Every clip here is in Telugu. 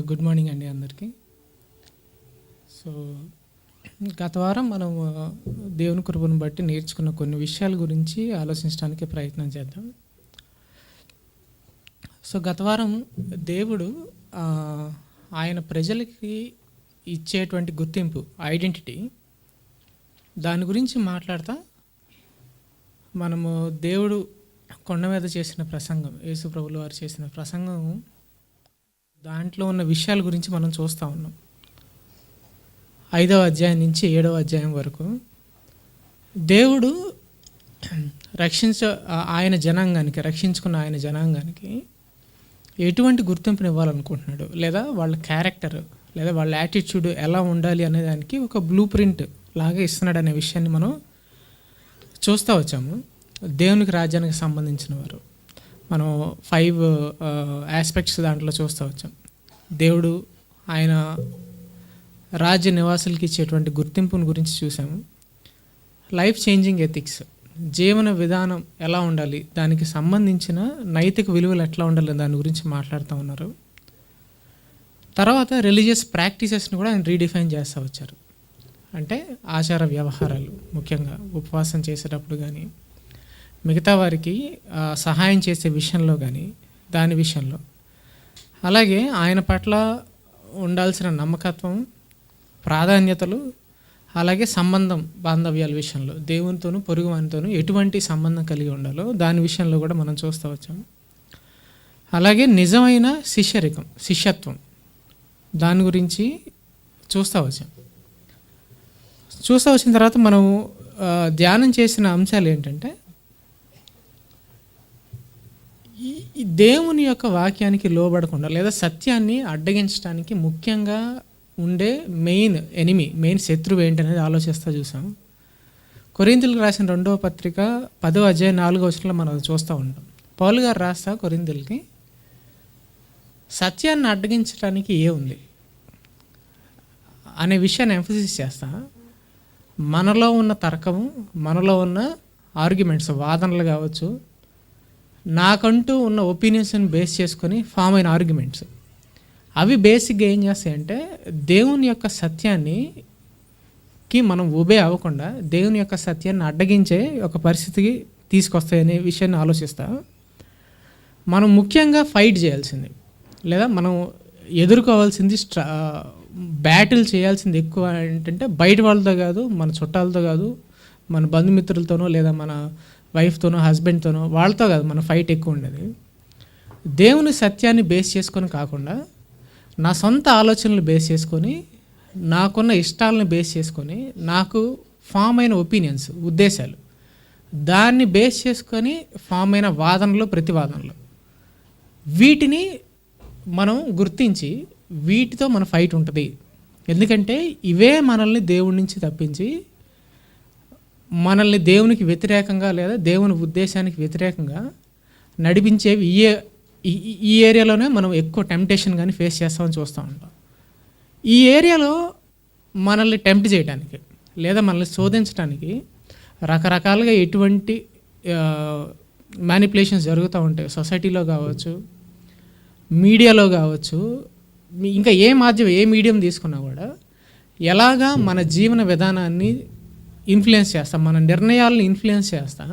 గుడ్ మార్నింగ్ అండి అందరికీ. సో గత వారం మనం దేవుని కృపను బట్టి నేర్చుకున్న కొన్ని విషయాల గురించి ఆలోచించడానికి ప్రయత్నం చేద్దాం. సో గత వారం దేవుడు ఆయన ప్రజలకి ఇచ్చేటువంటి గుర్తింపు, ఐడెంటిటీ, దాని గురించి మాట్లాడతా మనము దేవుడు కొండ మీద చేసిన ప్రసంగం, యేసు ప్రభులు వారు చేసిన ప్రసంగం, దాంట్లో ఉన్న విషయాల గురించి మనం చూస్తూ ఉన్నాం. 5వ అధ్యాయం నుంచి 7వ అధ్యాయం వరకు దేవుడు ఆయన జనాంగానికి, రక్షించుకున్న ఆయన జనాంగానికి ఎటువంటి గుర్తింపుని ఇవ్వాలనుకుంటున్నాడు, లేదా వాళ్ళ క్యారెక్టర్ లేదా వాళ్ళ యాటిట్యూడ్ ఎలా ఉండాలి అనే దానికి ఒక బ్లూ ప్రింట్ లాగా ఇస్తున్నాడు అనే విషయాన్ని మనం చూస్తూ వచ్చాము. దేవునికి రాజ్యానికి సంబంధించిన వారు మనం 5 ఆస్పెక్ట్స్ దాంట్లో చూస్తూ వచ్చాం. దేవుడు ఆయన రాజ్య నివాసులకి ఇచ్చేటువంటి గుర్తింపుని గురించి చూసాము. లైఫ్ చేంజింగ్ ఎథిక్స్, జీవన విధానం ఎలా ఉండాలి, దానికి సంబంధించిన నైతిక విలువలు ఎట్లా ఉండాలి దాని గురించి మాట్లాడుతూ ఉన్నారు. తర్వాత రిలీజియస్ ప్రాక్టీసెస్ని కూడా ఆయన రీడిఫైన్ చేస్తూ వచ్చారు. అంటే ఆచార వ్యవహారాలు, ముఖ్యంగా ఉపవాసం చేసేటప్పుడు కానీ, మిగతా వారికి సహాయం చేసే విషయంలో కానీ, దాని విషయంలో, అలాగే ఆయన పట్ల ఉండాల్సిన నమ్మకత్వం, ప్రాధాన్యతలు, అలాగే సంబంధం, బాంధవ్యాల విషయంలో దేవునితోనూ పొరుగువానితోనూ ఎటువంటి సంబంధం కలిగి ఉండాలో దాని విషయంలో కూడా మనం చూస్తూ వచ్చాము. అలాగే నిజమైన శిష్యత్వం, దాని గురించి చూస్తూ వచ్చిన తర్వాత మనం ధ్యానం చేసిన అంశాలు ఏంటంటే, ఈ దేవుని యొక్క వాక్యానికి లోబడకుండా లేదా సత్యాన్ని అడ్డగించడానికి ముఖ్యంగా ఉండే మెయిన్ శత్రువు ఏంటనేది ఆలోచిస్తూ చూసాం. కొరింథీయులకు రాసిన 2వ పత్రిక 10వ అధ్యాయం 4వ వచనంలో మనం అది చూస్తూ ఉంటాం. పౌలు గారు రాస్తా కొరింథీయులకి, సత్యాన్ని అడ్డగించడానికి ఉంది అనే విషయాన్ని ఎంఫసిస్ చేస్తా. మనలో ఉన్న తర్కము, మనలో ఉన్న ఆర్గ్యుమెంట్స్, వాదనలు కావచ్చు, నాకంటూ ఉన్న ఒపీనియన్స్ని బేస్ చేసుకొని ఫామ్ అయిన ఆర్గ్యుమెంట్స్, అవి బేసిక్గా ఏం చేస్తాయంటే దేవుని యొక్క సత్యానికి మనం ఒబే అవ్వకుండా దేవుని యొక్క సత్యాన్ని అడ్డగించే ఒక పరిస్థితికి తీసుకొస్తాయనే విషయాన్ని ఆలోచిస్తా. మనం ముఖ్యంగా ఫైట్ చేయాల్సింది లేదా మనం ఎదుర్కోవాల్సింది, బ్యాటిల్ చేయాల్సింది ఎక్కువ ఏంటంటే బయట వాళ్ళతో కాదు, మన చుట్టాలతో కాదు, మన బంధుమిత్రులతోనో లేదా మన వైఫ్తోనో హస్బెండ్తోనో వాళ్ళతో కాదు మన ఫైట్ ఎక్కువ ఉండేది. దేవుని సత్యాన్ని బేస్ చేసుకొని కాకుండా నా సొంత ఆలోచనలు బేస్ చేసుకొని, నాకున్న ఇష్టాలను బేస్ చేసుకొని, నాకు ఫామ్ అయిన ఒపీనియన్స్, ఉద్దేశాలు, దాన్ని బేస్ చేసుకొని ఫామ్ అయిన వాదనలు, ప్రతివాదనలు, వీటిని మనం గుర్తించి వీటితో మన ఫైట్ ఉంటుంది. ఎందుకంటే ఇవే మనల్ని దేవుడి నుంచి తప్పించి మనల్ని దేవునికి వ్యతిరేకంగా లేదా దేవుని ఉద్దేశానికి వ్యతిరేకంగా నడిపించేవి ఈ ఏరియాలోనే మనం ఎక్కువ టెంప్టేషన్ కానీ ఫేస్ చేస్తామని చూస్తూ ఉంటాం. ఈ ఏరియాలో మనల్ని టెంప్ట్ చేయడానికి లేదా మనల్ని శోధించడానికి రకరకాలుగా ఎటువంటి మ్యానిపులేషన్స్ జరుగుతూ ఉంటాయి. సొసైటీలో కావచ్చు, మీడియాలో కావచ్చు, ఇంకా ఏ మీడియం తీసుకున్నా కూడా ఎలాగా మన జీవన విధానాన్ని ఇన్ఫ్లుయెన్స్ చేస్తా, మన నిర్ణయాలను ఇన్ఫ్లుయెన్స్ చేస్తా,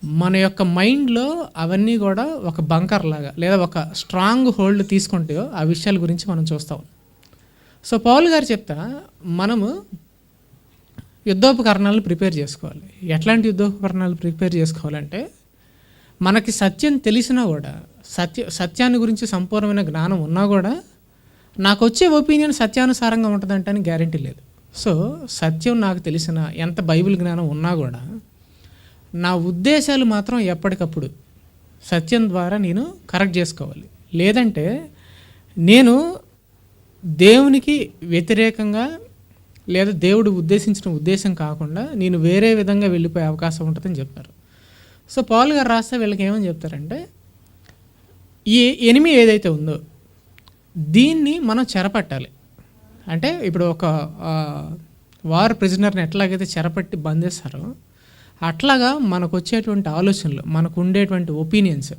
మన యొక్క మైండ్లో అవన్నీ కూడా ఒక బంకర్ లాగా లేదా ఒక స్ట్రాంగ్ హోల్డ్ తీసుకుంటాయో ఆ విషయాల గురించి మనం చూస్తాం. సో పౌలు గారు చెప్తా, మనము యుద్ధోపకరణాలను ప్రిపేర్ చేసుకోవాలి. ఎట్లాంటి యుద్ధోపకరణాలు ప్రిపేర్ చేసుకోవాలంటే, మనకి సత్యం తెలిసినా కూడా, సత్యాన్ని గురించి సంపూర్ణమైన జ్ఞానం ఉన్నా కూడా నాకు వచ్చే ఒపీనియన్ సత్యానుసారంగా ఉంటుందంటే గ్యారంటీ లేదు. సో సత్యం నాకు తెలిసిన ఎంత బైబిల్ జ్ఞానం ఉన్నా కూడా నా ఉద్దేశాలు మాత్రం ఎప్పటికప్పుడు సత్యం ద్వారా నేను కరెక్ట్ చేసుకోవాలి. లేదంటే నేను దేవునికి వ్యతిరేకంగా లేదా దేవుడు ఉద్దేశించిన ఉద్దేశం కాకుండా నేను వేరే విధంగా వెళ్ళిపోయే అవకాశం ఉంటుందని చెప్తారు. సో పౌలు గారు రాస్తే వీళ్ళకి ఏమని చెప్తారంటే, ఈ ఎనిమి ఏదైతే ఉందో దీన్ని మనం చెరపట్టాలి. అంటే ఇప్పుడు ఒక వార్ ప్రిజనర్ని ఎట్లాగైతే చెరపట్టి బంధిస్తారో అట్లాగా మనకు వచ్చేటువంటి ఆలోచనలు, మనకు ఉండేటువంటి ఒపీనియన్స్,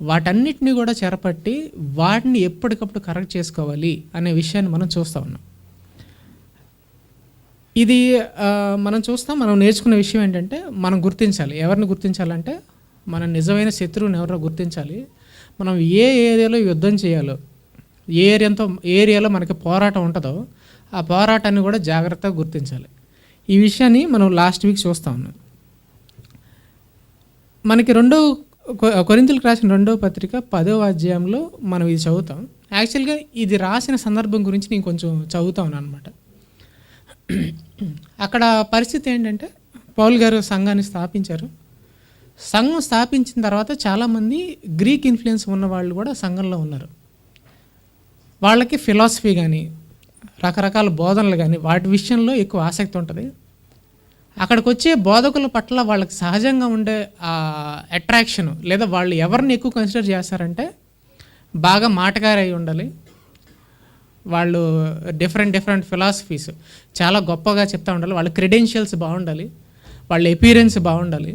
వాటన్నిటిని కూడా చెరపట్టి వాటిని ఎప్పటికప్పుడు కరెక్ట్ చేసుకోవాలి అనే విషయాన్ని మనం చూస్తూ ఉన్నాం. ఇది మనం చూస్తాం. మనం నేర్చుకున్న విషయం ఏంటంటే మనం గుర్తించాలి. ఎవరిని గుర్తించాలంటే మన నిజమైన శత్రువుని ఎవరో గుర్తించాలి. మనం ఏ ఏరియాలో యుద్ధం చేయాలో, ఏ ఏరియాలో మనకి పోరాటం ఉంటుందో ఆ పోరాటాన్ని కూడా జాగ్రత్తగా గుర్తించాలి. ఈ విషయాన్ని మనం లాస్ట్ వీక్ చూస్తూ ఉన్నాం. మనకి కొరింథీయులకు రాసిన 2వ పత్రిక 10వ అధ్యాయంలో మనం ఇది చదువుతాం. యాక్చువల్గా ఇది రాసిన సందర్భం గురించి నేను కొంచెం చదువుతా ఉన్నాను అనమాట. అక్కడ పరిస్థితి ఏంటంటే పౌలు గారు సంఘాన్ని స్థాపించారు. సంఘం స్థాపించిన తర్వాత చాలామంది గ్రీక్ ఇన్ఫ్లుయెన్స్ ఉన్న వాళ్ళు కూడా సంఘంలో ఉన్నారు. వాళ్ళకి ఫిలాసఫీ కానీ రకరకాల బోధనలు కానీ వాటి విషయంలో ఎక్కువ ఆసక్తి ఉంటుంది. అక్కడికి వచ్చే బోధకుల పట్ల వాళ్ళకి సహజంగా ఉండే అట్రాక్షన్, లేదా వాళ్ళు ఎవరిని ఎక్కువ కన్సిడర్ చేస్తారంటే బాగా మాటగారై ఉండాలి, వాళ్ళు డిఫరెంట్ ఫిలాసఫీస్ చాలా గొప్పగా చెప్తూ ఉండాలి, వాళ్ళ క్రెడెన్షియల్స్ బాగుండాలి, వాళ్ళ ఎపీరెన్స్ బాగుండాలి.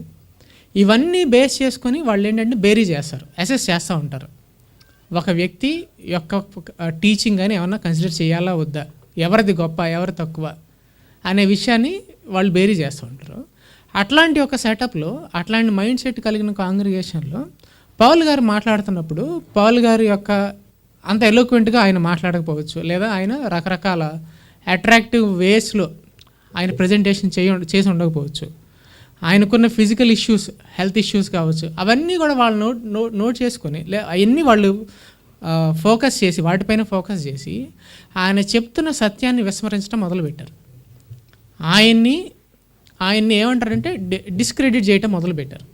ఇవన్నీ బేస్ చేసుకొని వాళ్ళు ఏంటంటే బేరీ చేస్తారు, అసెస్ చేస్తూ ఉంటారు. ఒక వ్యక్తి యొక్క టీచింగ్ అని ఏమన్నా కన్సిడర్ చేయాలా వద్దా, ఎవరిది గొప్ప ఎవరు తక్కువ అనే విషయాన్ని వాళ్ళు బేరీ చేస్తూ ఉంటారు. అట్లాంటి ఒక సెటప్లో, అట్లాంటి మైండ్ సెట్ కలిగిన కాంగ్రిగేషన్లో పౌలు గారు మాట్లాడుతున్నప్పుడు పౌలు గారి యొక్క అంత ఎలోక్వెంట్గా ఆయన మాట్లాడకపోవచ్చు, లేదా ఆయన రకరకాల అట్రాక్టివ్ వేస్లో ఆయన ప్రజెంటేషన్ చేసి ఉండకపోవచ్చు. ఆయనకున్న ఫిజికల్ ఇష్యూస్, హెల్త్ ఇష్యూస్ కావచ్చు, అవన్నీ కూడా వాళ్ళు నోట్ చేసుకొని అవన్నీ వాళ్ళు ఫోకస్ చేసి వాటిపైన ఫోకస్ చేసి ఆయన చెప్తున్న సత్యాన్ని విస్మరించడం మొదలుపెట్టారు. ఆయన్ని ఏమంటారంటే డిస్క్రెడిట్ చేయటం మొదలుపెట్టారు.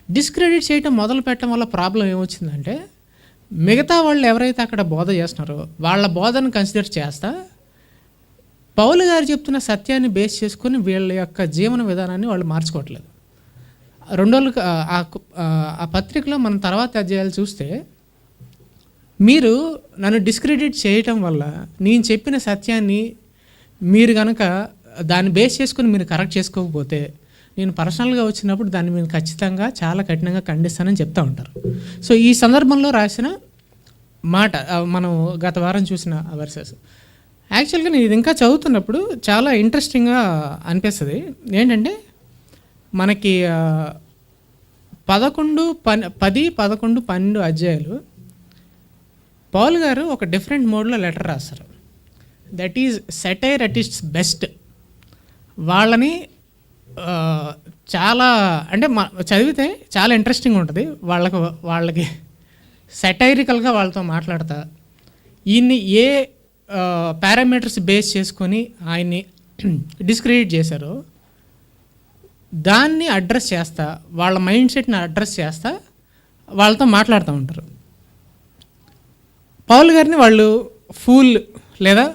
డిస్క్రెడిట్ చేయటం మొదలు పెట్టడం వల్ల ప్రాబ్లం ఏమొచ్చిందంటే మిగతా వాళ్ళు ఎవరైతే అక్కడ బోధ చేస్తున్నారో వాళ్ళ బోధను కన్సిడర్ చేస్తా పౌలు గారు చెప్తున్న సత్యాన్ని బేస్ చేసుకొని వీళ్ళ యొక్క జీవన విధానాన్ని వాళ్ళు మార్చుకోవట్లేదు. ఆ పత్రికలో మనం తర్వాత అధ్యాయాలు చూస్తే మీరు నన్ను డిస్క్రెడిట్ చేయటం వల్ల నేను చెప్పిన సత్యాన్ని మీరు కనుక దాన్ని బేస్ చేసుకుని మీరు కరెక్ట్ చేసుకోకపోతే నేను పర్సనల్గా వచ్చినప్పుడు దాన్ని మీరు ఖచ్చితంగా చాలా కఠినంగా ఖండిస్తానని చెప్తూ ఉంటారు. సో ఈ సందర్భంలో రాసిన మాట మనం గత వారం చూసిన వర్సెస్. యాక్చువల్గా నేను ఇది ఇంకా చదువుతున్నప్పుడు చాలా ఇంట్రెస్టింగ్గా అనిపిస్తుంది. ఏంటంటే మనకి 10, 11, 12 అధ్యాయాలు పౌలు గారు ఒక డిఫరెంట్ మోడ్లో లెటర్ రాస్తారు. That is satire at its best. వాళ్ళని చాలా అంటే చదివితే చాలా ఇంట్రెస్టింగ్ ఉంటుంది. వాళ్ళకి సెటైరికల్గా వాళ్ళతో మాట్లాడతా ఈయన్ని ఏ పారామీటర్స్ బేస్ చేసుకొని ఆయన్ని డిస్క్రెడిట్ చేశారో దాన్ని అడ్రస్ చేస్తా, వాళ్ళ మైండ్ సెట్ని అడ్రస్ చేస్తా వాళ్ళతో మాట్లాడుతూ ఉంటారు. పౌలు గారిని వాళ్ళు ఫూల్ లేదా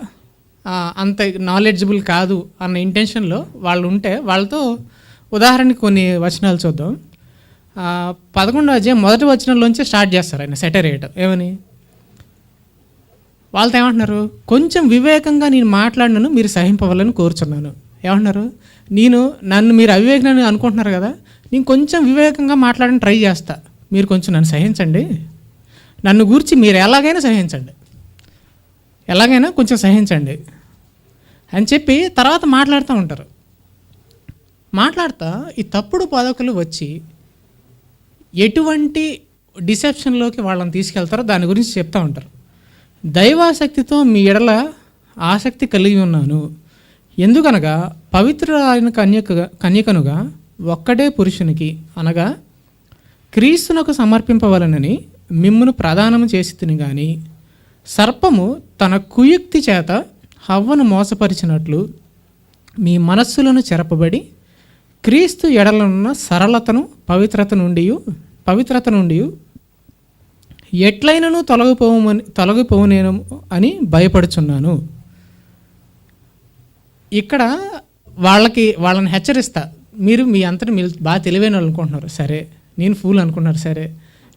అంత నాలెడ్జబుల్ కాదు అన్న ఇంటెన్షన్లో వాళ్ళు ఉంటే వాళ్ళతో ఉదాహరణకి కొన్ని వచనాలు చూద్దాం. 11వ అధ్యాయం 1వ వచనంలోంచి స్టార్ట్ చేస్తారు ఆయన సెటైర్ వేయటం. ఏమని వాళ్ళతో ఏమంటున్నారు? కొంచెం వివేకంగా నేను మాట్లాడినను మీరు సహింపవాలని కోరుచున్నాను. ఏమంటున్నారు? నన్ను మీరు అవివేకనని అనుకుంటున్నారు కదా, నేను కొంచెం వివేకంగా మాట్లాడని ట్రై చేస్తా, మీరు కొంచెం నన్ను సహించండి, నన్ను గూర్చి మీరు ఎలాగైనా సహించండి, ఎలాగైనా కొంచెం సహించండి అని చెప్పి తర్వాత మాట్లాడుతూ ఉంటారు. మాట్లాడుతూ ఈ తప్పుడు బోధకులు వచ్చి ఎటువంటి డిసెప్షన్లోకి వాళ్ళని తీసుకెళ్తారో దాని గురించి చెప్తూ ఉంటారు. దైవాసక్తితో మీ ఎడల ఆసక్తి కలిగి ఉన్నాను, ఎందుకనగా పవిత్రులైన కన్యకనుగా ఒక్కడే పురుషునికి అనగా క్రీస్తునకు సమర్పింపవలనని మిమ్మును ప్రదానం చేసి తిని కానీ సర్పము తన కుయుక్తి చేత హవ్వను మోసపరిచినట్లు మీ మనస్సులను చెరపబడి క్రీస్తు ఎడలనున్న సరళతను పవిత్రత నుండి ఎట్లయినను తొలగిపోవునేను అని భయపడుచున్నాను. ఇక్కడ వాళ్ళని హెచ్చరిస్తా, మీరు మీ అంతటి మీరు బాగా తెలివైన వాళ్ళు అనుకుంటున్నారు, సరే నేను ఫూల్ అనుకుంటున్నారు, సరే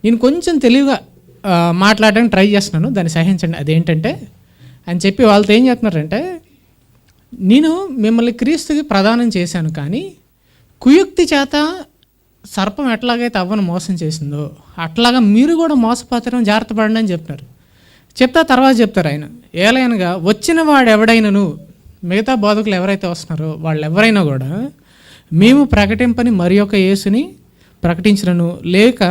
నేను కొంచెం తెలివిగా మాట్లాడడానికి ట్రై చేస్తున్నాను, దాన్ని సహించండి. అదేంటంటే అని చెప్పి వాళ్ళతో ఏం చెప్తున్నారంటే, నేను మిమ్మల్ని క్రీస్తుకి ప్రదానం చేశాను కానీ కుయుక్తి చేత సర్పం ఎట్లాగైతే అవ్వను మోసం చేసిందో అట్లాగా మీరు కూడా మోసపోతారని జాగ్రత్త పడండి అని చెప్తున్నారు. తర్వాత చెప్తారు ఆయన, ఏలైనగా వచ్చిన వాడు ఎవడైనను, మిగతా బోధకులు ఎవరైతే వస్తున్నారో వాళ్ళు ఎవరైనా కూడా మేము ప్రకటింపని మరి ఒక యేసుని ప్రకటించినను, లేక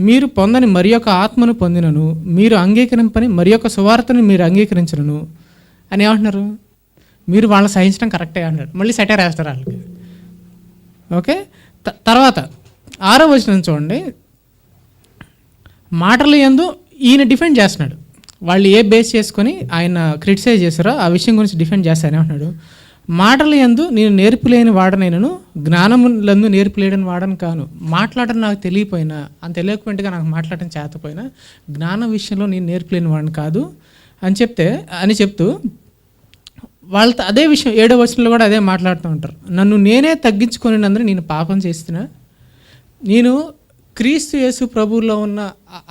మీరు పొందని మరి ఒక ఆత్మను పొందినను, మీరు అంగీకరింపని మరి ఒక సువార్తను మీరు అంగీకరించినను అని ఏమంటున్నారు? మీరు వాళ్ళని సహించడం కరెక్టే అంటారు. మళ్ళీ సెటైర్ వేస్తారు వాళ్ళకి. ఓకే, తర్వాత 6వ వచనం చూడండి. మాటలు యందు ఈయన డిఫెండ్ చేస్తున్నాడు. వాళ్ళు ఏ బేస్ చేసుకొని ఆయన క్రిటిసైజ్ చేస్తారో ఆ విషయం గురించి డిఫెండ్ చేస్తారని అంటున్నాడు. మాటలు యందు నేను నేర్పులేని వాడనైనను, జ్ఞానములందు నేర్పులేడని వాడని కాను. మాట్లాడడం నాకు తెలియపోయినా, అంత తెలియకపోయినట్టుగా నాకు మాట్లాడడం చేతపోయినా, జ్ఞానం విషయంలో నేను నేర్పులేని వాడిని కాదు అని చెప్తూ వాళ్ళతో అదే విషయం 7వ వచనంలో కూడా అదే మాట్లాడుతూ ఉంటారు. నన్ను నేనే తగ్గించుకునేందుకు నేను పాపం చేస్తున్నా, నేను క్రీస్తు యేసు ప్రభువులో ఉన్న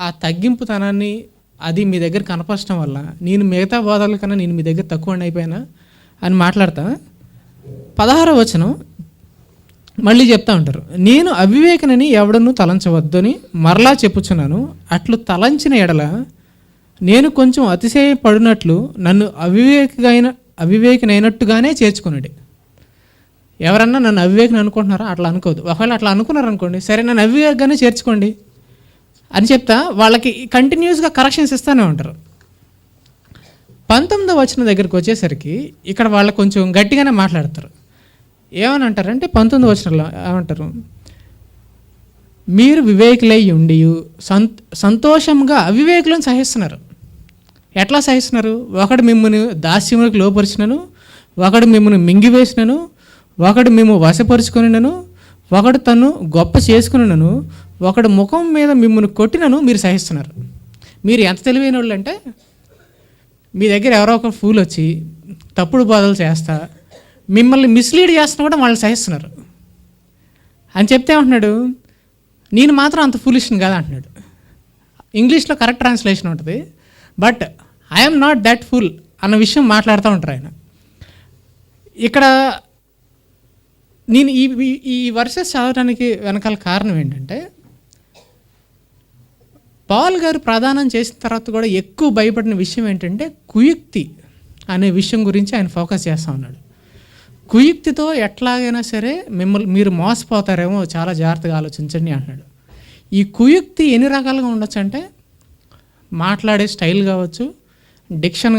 ఆ తగ్గింపుతనాన్ని అది మీ దగ్గర కనపరచడం వల్ల నేను మిగతా బోధల కన్నా నేను మీ దగ్గర తక్కువ అయిపోయినా అని మాట్లాడతా. 16వ వచనం మళ్ళీ చెప్తా ఉంటారు, నేను అవివేకనని ఎవడను తలంచవద్దని మరలా చెప్పుచున్నాను, అట్లు తలంచిన ఎడల నేను కొంచెం అతిశయపడినట్లు నన్ను అవివేకనైనట్టుగానే చేర్చుకున్నాడు. ఎవరన్నా నన్ను అవివేకని అనుకుంటున్నారా? అట్లా అనుకోదు. ఒకవేళ అట్లా అనుకున్నారనుకోండి, సరే నన్ను అవివేకంగానే చేర్చుకోండి అని చెప్తా వాళ్ళకి కంటిన్యూస్గా కరెక్షన్స్ ఇస్తూనే ఉంటారు. 19వ వచనం దగ్గరికి వచ్చేసరికి ఇక్కడ వాళ్ళు కొంచెం గట్టిగానే మాట్లాడతారు. ఏమని అంటారంటే 19వ వచనంలో ఏమంటారు? మీరు వివేకులై ఉండి సంతోషంగా అవివేకులను సహిస్తున్నారు. ఎట్లా సహిస్తున్నారు? ఒకడు మిమ్మల్ని దాస్యములకు లోపరిచినను, ఒకడు మిమ్మల్ని మింగివేసినను, ఒకడు మేము వశపరుచుకునినను, ఒకడు తను గొప్ప చేసుకునినను, ఒకడు ముఖం మీద మిమ్మల్ని కొట్టినను మీరు సహిస్తున్నారు. మీరు ఎంత తెలివైన వాళ్ళు అంటే, మీ దగ్గర ఎవరో ఒక ఫూల్ వచ్చి తప్పుడు బోధలు చేస్తా మిమ్మల్ని మిస్లీడ్ చేస్తున్నా కూడా వాళ్ళు సహిస్తున్నారు అని చెప్తే ఏమంటున్నాడు? నేను మాత్రం అంత ఫూలిష్ని కాదు అంటున్నాడు. ఇంగ్లీష్లో కరెక్ట్ ట్రాన్స్లేషన్ ఉంటుంది, but I'm not that full అన్న విషయం మాట్లాడుతూ ఉంటారు ఆయన. ఇక్కడ నేను ఈ వర్సెస్ చదవడానికి వెనకాల కారణం ఏంటంటే, పౌల్ గారు ప్రదానం చేసిన తర్వాత కూడా ఎక్కువ భయపడిన విషయం ఏంటంటే కుయుక్తి అనే విషయం గురించి ఆయన ఫోకస్ చేస్తూ ఉన్నాడు. కుయుక్తితో ఎట్లాగైనా సరే మీరు మోసపోతారేమో, చాలా జాగ్రత్తగా ఆలోచించండి అంటున్నాడు. ఈ కుయుక్తి ఎన్ని రకాలుగా ఉండొచ్చు అంటే, మాట్లాడే స్టైల్ కావచ్చు, డిక్షన్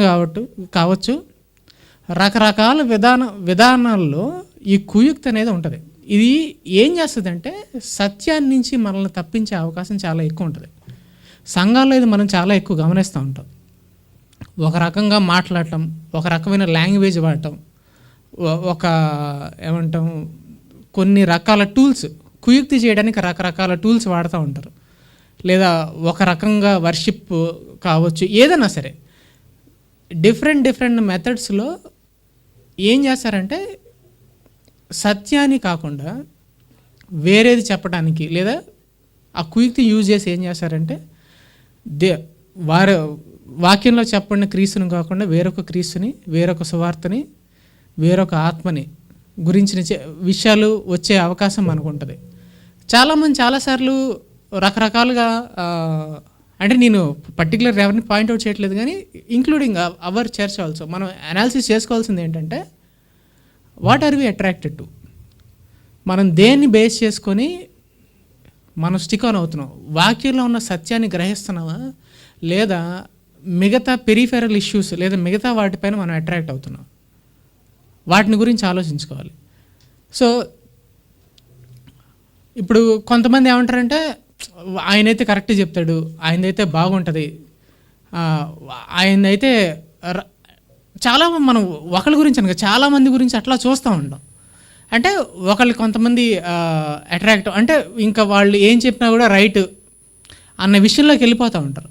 కావచ్చు, రకరకాల విధానాల్లో ఈ కుయుక్తి అనేది ఉంటుంది. ఇది ఏం చేస్తుందంటే సత్యాన్ని నుంచి మనల్ని తప్పించే అవకాశం చాలా ఎక్కువ ఉంటుంది. సంఘాల్లో ఇది మనం చాలా ఎక్కువ గమనిస్తూ ఉంటాం. ఒక రకంగా మాట్లాడటం, ఒక రకమైన లాంగ్వేజ్ వాడటం, ఏమంటాం, కొన్ని రకాల టూల్స్ కుయుక్తి చేయడానికి రకరకాల టూల్స్ వాడుతూ ఉంటారు. లేదా ఒక రకంగా వర్షిప్ కావచ్చు, ఏదైనా సరే డిఫరెంట్ మెథడ్స్లో ఏం చేస్తారంటే సత్యాన్ని కాకుండా వేరేది చెప్పడానికి, లేదా ఆ కుయుక్తి యూజ్ చేసి ఏం చేస్తారంటే వారు వాక్యంలో చెప్పండి క్రీస్తుని కాకుండా వేరొక క్రీస్తుని, వేరొక సువార్తని, వేరొక ఆత్మని గురించిన విషయాలు వచ్చే అవకాశం మనకు ఉంటుంది. చాలామంది చాలాసార్లు రకరకాలుగా, అంటే నేను పర్టికులర్ ఎవరిని పాయింట్అవుట్ చేయట్లేదు, కానీ ఇంక్లూడింగ్ అవర్ చర్చ్ ఆల్సో మనం అనాలిసిస్ చేసుకోవాల్సింది ఏంటంటే, what are we attracted to? మనం దేన్ని బేస్ చేసుకొని మనం స్టిక్ ఆన్ అవుతున్నాం? వాక్యంలో ఉన్న సత్యాన్ని గ్రహిస్తున్నావా, లేదా మిగతా పెరిఫెరల్ ఇష్యూస్ లేదా మిగతా వాటిపైన మనం అట్రాక్ట్ అవుతున్నాం? వాటిని గురించి ఆలోచించుకోవాలి. సో ఇప్పుడు కొంతమంది ఏమంటారంటే, ఆయనైతే కరెక్ట్ చెప్తాడు, ఆయనదైతే బాగుంటుంది, ఆయనైతే చాలా మనం ఒకళ్ళ గురించి అనగా చాలామంది గురించి అట్లా చూస్తూ ఉంటాం. అంటే ఒకళ్ళు కొంతమంది అట్రాక్ట్ అంటే ఇంకా వాళ్ళు ఏం చెప్పినా కూడా రైట్ అన్న విషయంలోకి వెళ్ళిపోతూ ఉంటారు.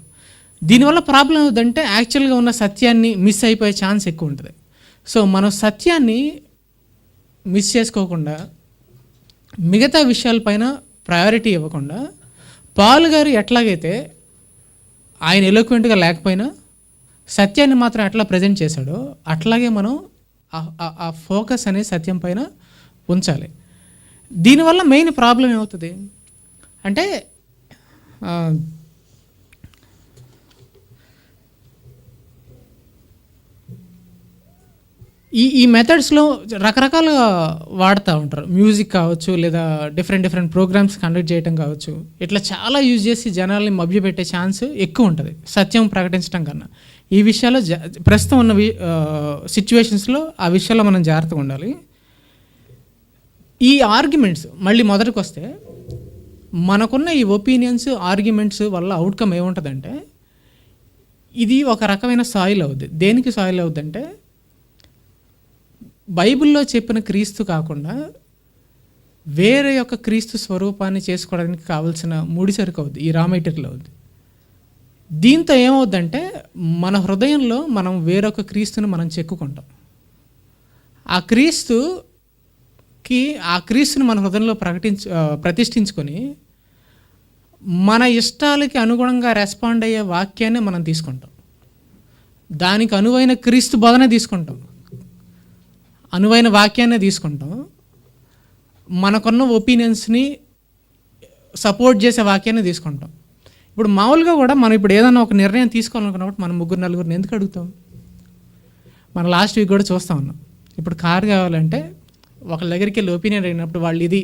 దీనివల్ల ప్రాబ్లం అవుతుందంటే యాక్చువల్గా ఉన్న సత్యాన్ని మిస్ అయిపోయే ఛాన్స్ ఎక్కువ ఉంటుంది. సో మనం సత్యాన్ని మిస్ చేసుకోకుండా మిగతా విషయాలపైన ప్రయారిటీ ఇవ్వకుండా, పౌలు గారు ఎట్లాగైతే ఆయన ఎలోక్వెంట్గా లేకపోయినా సత్యాన్ని మాత్రం ఎట్లా ప్రజెంట్ చేశాడో అట్లాగే మనం ఆ ఫోకస్ అనేది సత్యం పైన ఉంచాలి. దీనివల్ల మెయిన్ ప్రాబ్లం ఏమవుతుంది? అంటే ఈ మెథడ్స్లో రకరకాలుగా వాడుతూ ఉంటారు. మ్యూజిక్ కావచ్చు, లేదా డిఫరెంట్ ప్రోగ్రామ్స్ కండక్ట్ చేయడం కావచ్చు. ఇట్లా చాలా యూజ్ చేసి జనాల్ని మభ్యపెట్టే ఛాన్స్ ఎక్కువ ఉంటుంది సత్యం ప్రకటించడం కన్నా. ఈ విషయాల్లో ప్రస్తుతం ఉన్న సిచ్యువేషన్స్లో ఆ విషయాల్లో మనం జాగ్రత్తగా ఉండాలి. ఈ ఆర్గ్యుమెంట్స్ మళ్ళీ మొదటికి వస్తే, మనకున్న ఈ ఒపీనియన్స్, ఆర్గ్యుమెంట్స్ వల్ల అవుట్కమ్ ఏముంటుందంటే, ఇది ఒక రకమైన సాయిల్ అవుద్ది. దేనికి సాయిల్ అవుద్దంటే, బైబిల్లో చెప్పిన క్రీస్తు కాకుండా వేరే యొక్క క్రీస్తు స్వరూపాన్ని చేసుకోవడానికి కావాల్సిన ముడిసరుకు అవుద్ది, ఈ రా మెటీరియల్ అవుద్ది. దీంతో ఏమవుద్దంటే, మన హృదయంలో మనం వేరొక క్రీస్తుని మనం చెక్కుకుంటాం. ఆ క్రీస్తుని మన హృదయంలో ప్రతిష్ఠించుకొని మన ఇష్టాలకి అనుగుణంగా రెస్పాండ్ అయ్యే వాక్యాన్ని మనం తీసుకుంటాం. దానికి అనువైన క్రీస్తు బోధనే తీసుకుంటాం, అనువైన వాక్యాన్ని తీసుకుంటాం. మనకున్న ఒపీనియన్స్ని సపోర్ట్ చేసే వాక్యాన్ని తీసుకుంటాం. ఇప్పుడు మామూలుగా కూడా మనం ఇప్పుడు ఏదైనా ఒక నిర్ణయం తీసుకోవాలనుకున్నప్పుడు మనం 3-4 ఎందుకు అడుగుతాం? మనం లాస్ట్ వీక్ కూడా చూస్తూ ఉన్నాం. ఇప్పుడు కారు కావాలంటే ఒకళ్ళ దగ్గరికి వెళ్ళి ఒపీనియన్ అడిగినప్పుడు వాళ్ళు ఇది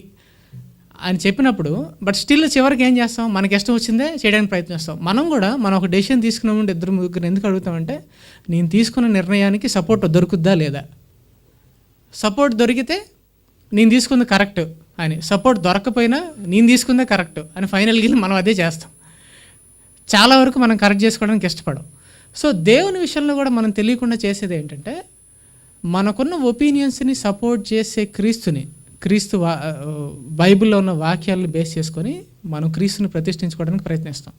అని చెప్పినప్పుడు, బట్ స్టిల్ చివరికి ఏం చేస్తాం? మనకి ఇష్టం వచ్చిందే చేయడానికి ప్రయత్నిస్తాం. మనం ఒక డెసిషన్ తీసుకున్నాము, 2-3 ఎందుకు అడుగుతామంటే, నేను తీసుకున్న నిర్ణయానికి సపోర్ట్ దొరుకుద్దా లేదా, సపోర్ట్ దొరికితే నేను తీసుకుంది కరెక్ట్ అని, సపోర్ట్ దొరకపోయినా నేను తీసుకుందే కరెక్ట్ అని ఫైనల్గా మనం అదే చేస్తాం. చాలా వరకు మనం కరెక్ట్ చేసుకోవడానికి ఇష్టపడం. సో దేవుని విషయంలో కూడా మనం తెలియకుండా చేసేది ఏంటంటే, మనకున్న ఒపీనియన్స్ని సపోర్ట్ చేసే క్రీస్తు బైబిల్లో ఉన్న వాక్యాలను బేస్ చేసుకొని మనం క్రీస్తుని ప్రతిష్ఠించుకోవడానికి ప్రయత్నిస్తాం.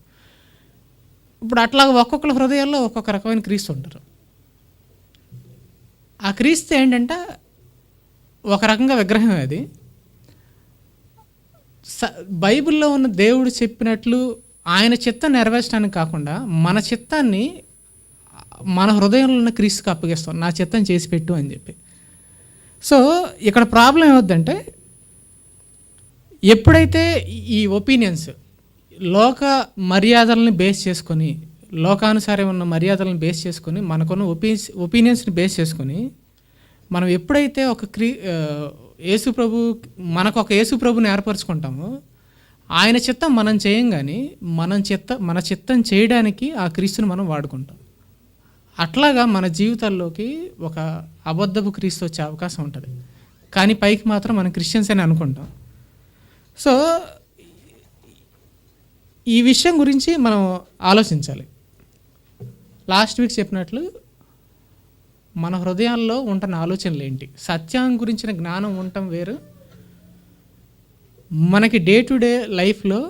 ఇప్పుడు అట్లా ఒక్కొక్కరి హృదయాల్లో ఒక్కొక్క రకమైన క్రీస్తు ఉంటారు. ఆ క్రీస్తు ఏంటంటే ఒక రకంగా విగ్రహం. అది బైబిల్లో ఉన్న దేవుడు చెప్పినట్లు ఆయన చిత్తం నెరవేర్చడానికి కాకుండా మన చిత్తాన్ని మన హృదయంలో ఉన్న క్రీస్తుకి అప్పగిస్తాం, నా చిత్తం చేసి పెట్టు అని చెప్పి. సో ఇక్కడ ప్రాబ్లం ఏమవుద్దంటే, ఎప్పుడైతే ఈ ఒపీనియన్స్ లోక మర్యాదలను బేస్ చేసుకొని, లోకానుసారం ఉన్న మర్యాదలను బేస్ చేసుకొని, మనకున్న ఒపీనియన్స్ని బేస్ చేసుకొని మనం ఎప్పుడైతే ఒక మనకు ఒక యేసు ప్రభుని ఏర్పరచుకుంటామో, ఆయన చిత్తం మనం చేయం, కానీ మన చిత్తం చేయడానికి ఆ క్రీస్తుని మనం వాడుకుంటాం. అట్లాగా మన జీవితాల్లోకి ఒక అబద్ధపు క్రీస్తు వచ్చే అవకాశం ఉంటుంది. కానీ పైకి మాత్రం మనం క్రిస్టియన్స్ అని అనుకుంటాం. సో ఈ విషయం గురించి మనం ఆలోచించాలి. లాస్ట్ వీక్ చెప్పినట్లు మన హృదయాల్లో ఉంటున్న ఆలోచనలు ఏంటి, సత్యం గురించిన జ్ఞానం ఉండటం వేరు, మనకి డే టు డే లైఫ్లో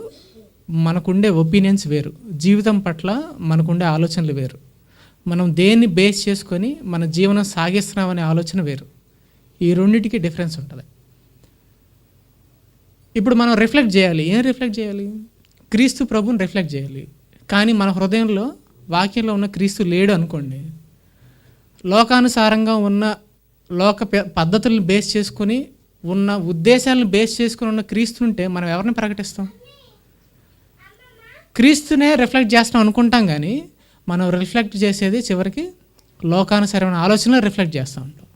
మనకుండే ఒపీనియన్స్ వేరు, జీవితం పట్ల మనకుండే ఆలోచనలు వేరు, మనం దేన్ని బేస్ చేసుకొని మన జీవనం సాగిస్తున్నామనే ఆలోచన వేరు. ఈ రెండింటికి డిఫరెన్స్ ఉంటుంది. ఇప్పుడు మనం రిఫ్లెక్ట్ చేయాలి. ఏం రిఫ్లెక్ట్ చేయాలి? క్రీస్తు ప్రభుని రిఫ్లెక్ట్ చేయాలి. కానీ మన హృదయంలో వాక్యంలో ఉన్న క్రీస్తు లేడు అనుకోండి, లోకానుసారంగా ఉన్న లోక పద్ధతులను బేస్ చేసుకుని ఉన్న ఉద్దేశాలను బేస్ చేసుకుని ఉన్న క్రీస్తు ఉంటే మనం ఎవరిని ప్రకటిస్తాం? క్రీస్తునే రిఫ్లెక్ట్ చేస్తాం అనుకుంటాం, కానీ మనం రిఫ్లెక్ట్ చేసేది చివరికి లోకానుసరమైన ఆలోచనలు రిఫ్లెక్ట్ చేస్తూ ఉంటాం.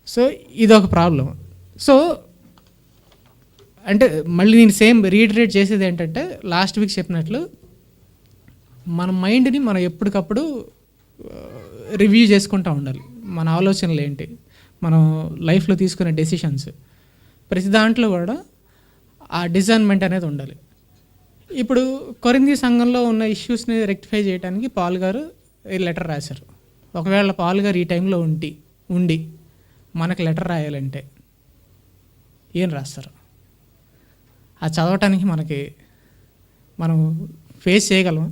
సో ఇది ఒక ప్రాబ్లం. సో అంటే మళ్ళీ నేను సేమ్ రీటరేట్ చేసేది ఏంటంటే, లాస్ట్ వీక్ చెప్పినట్లు మన మైండ్ని మనం ఎప్పటికప్పుడు రివ్యూ చేసుకుంటూ ఉండాలి. మన ఆలోచనలు ఏంటి, మనం లైఫ్లో తీసుకునే డెసిషన్స్, ప్రతి దాంట్లో కూడా ఆ డిజైన్మెంట్ అనేది ఉండాలి. ఇప్పుడు కొరింథీ సంఘంలో ఉన్న ఇష్యూస్ని రెక్టిఫై చేయడానికి పాల్ గారు లెటర్ రాశారు. ఒకవేళ పాల్ గారు ఈ టైంలో ఉండి మనకు లెటర్ రాయాలంటే ఏం రాస్తారు? అది చదవటానికి మనం ఫేస్ చేయగలము.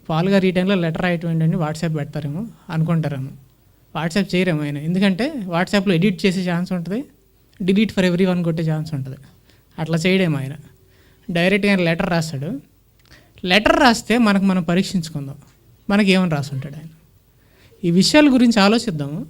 పాల్ గారు ఈ టైంలో లెటర్ రాయటం ఏంటంటే వాట్సాప్ పెడతారేమో అనుకుంటారేమో. వాట్సాప్ చేయరేమో ఆయన, ఎందుకంటే వాట్సాప్లో ఎడిట్ చేసే ఛాన్స్ ఉంటుంది, డిలీట్ ఫర్ ఎవ్రీ వన్ కొట్టే ఛాన్స్ ఉంటుంది. అట్లా చేయడేమో ఆయన. డైరెక్ట్గా ఆయన లెటర్ రాస్తాడు. లెటర్ రాస్తే మనం పరీక్షించుకుందాం మనకి ఏమని రాసి ఉంటాడు ఆయన. ఈ విషయాల గురించి ఆలోచిద్దాము.